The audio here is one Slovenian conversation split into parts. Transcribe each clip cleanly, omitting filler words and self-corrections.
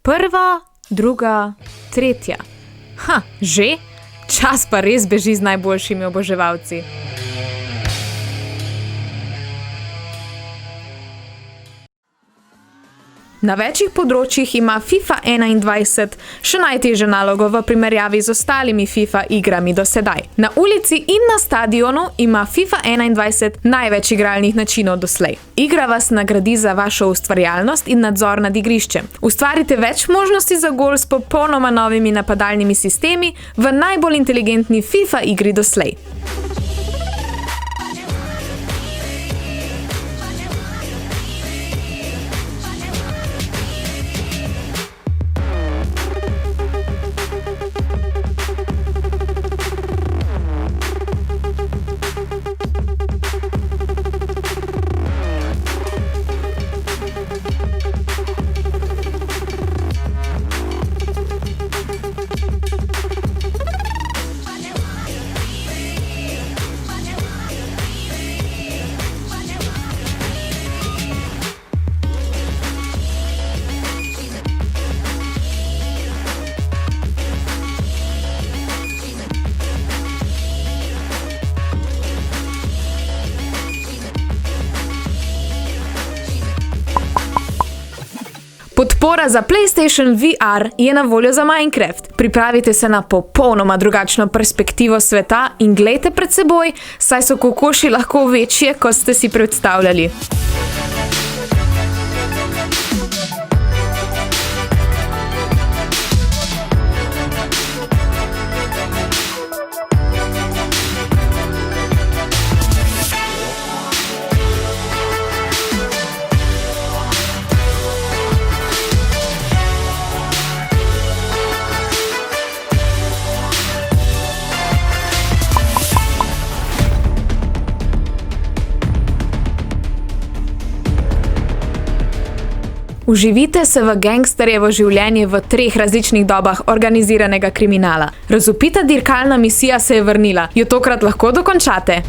Prva, druga, tretja. Že? Čas pa res beži z najboljšimi oboževalci. Na večjih področjih ima FIFA 21 še najtežjo nalogo v primerjavi z ostalimi FIFA igrami do sedaj. Na ulici in na stadionu ima FIFA 21 največ igralnih načinov doslej. Igra vas nagradi za vašo ustvarjalnost in nadzor nad igriščem. Ustvarite več možnosti za gol s popolnoma novimi napadalnimi sistemi v najbolj inteligentni FIFA igri doslej. Podpora za PlayStation VR je na voljo za Minecraft. Pripravite se na popolnoma drugačno perspektivo sveta in glejte pred seboj, saj so kokoši lahko večje, kot ste si predstavljali. Uživite se v gangsterjevo življenje v 3 različnih dobah organiziranega kriminala. Razvpita dirkalna misija se je vrnila. Jo tokrat lahko dokončate?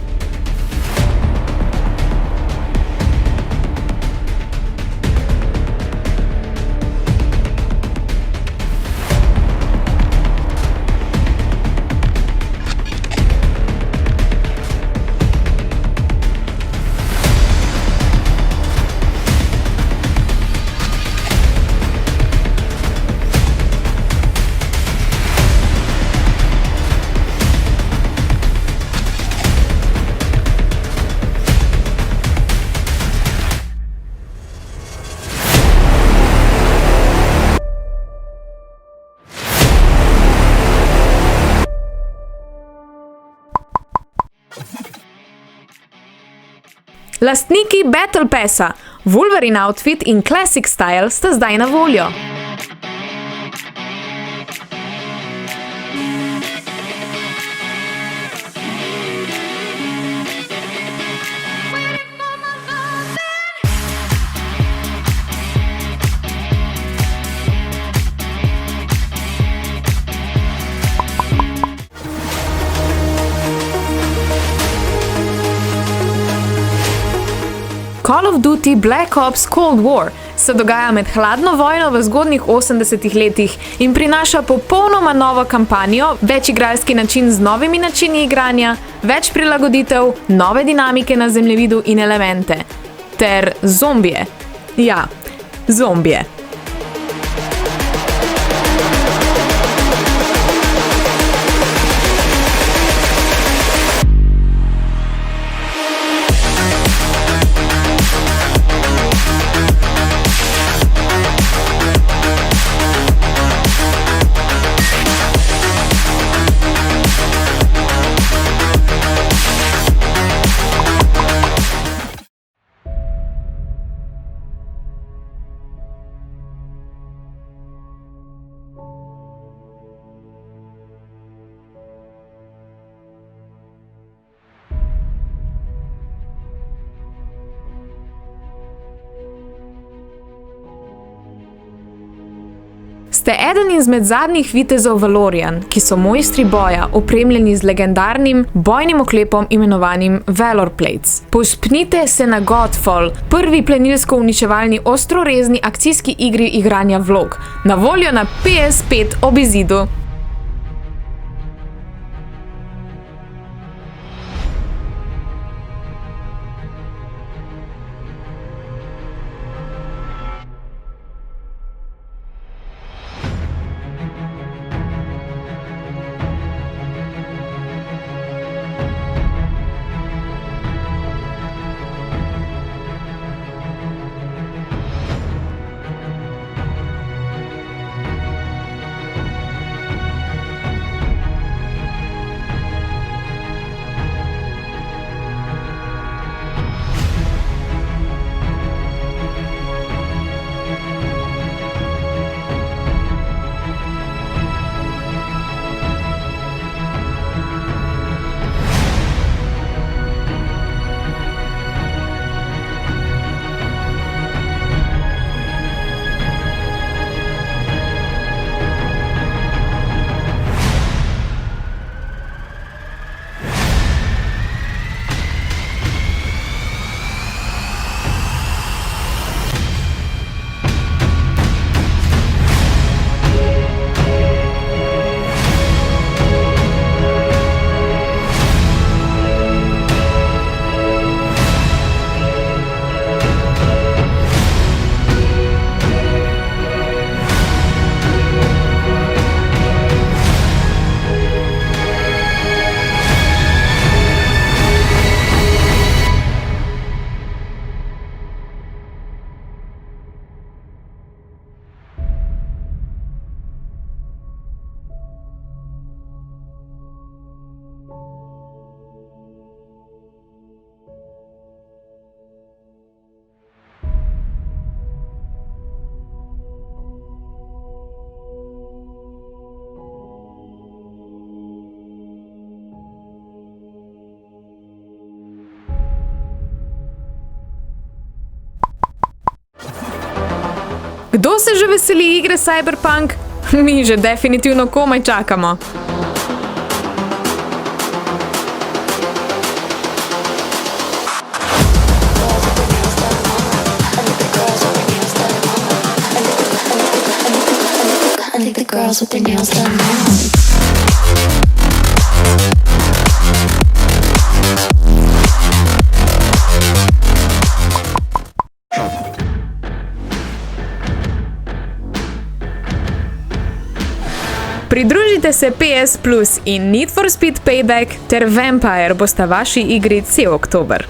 Lastniki Battle Passa, Wolverine outfit in Classic Style sta zdaj na voljo. Call of Duty Black Ops Cold War se dogaja med hladno vojno v zgodnjih 80-ih letih in prinaša popolnoma novo kampanjo, večigralski način z novimi načini igranja, več prilagoditev, nove dinamike na zemljevidu in elemente. Ter zombije. Ja, zombije. Ste eden izmed zadnjih vitezov Valorian, ki so mojstri boja, opremljeni z legendarnim bojnim oklepom imenovanim Valor Plates. Povzpnite se na Godfall, prvi plenilsko-uničevalni ostrorezni akcijski igri igranja vlog, na voljo na PS5 ob izidu. Kdo se že veseli igre Cyberpunk? Mi že definitivno komaj čakamo. Pridružite se PS Plus in Need for Speed Payback ter Vampire bosta vaši igri cel oktober.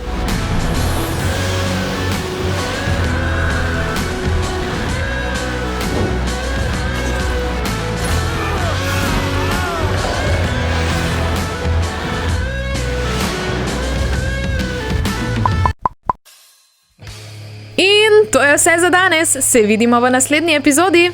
In to je vse za danes, se vidimo v naslednji epizodi.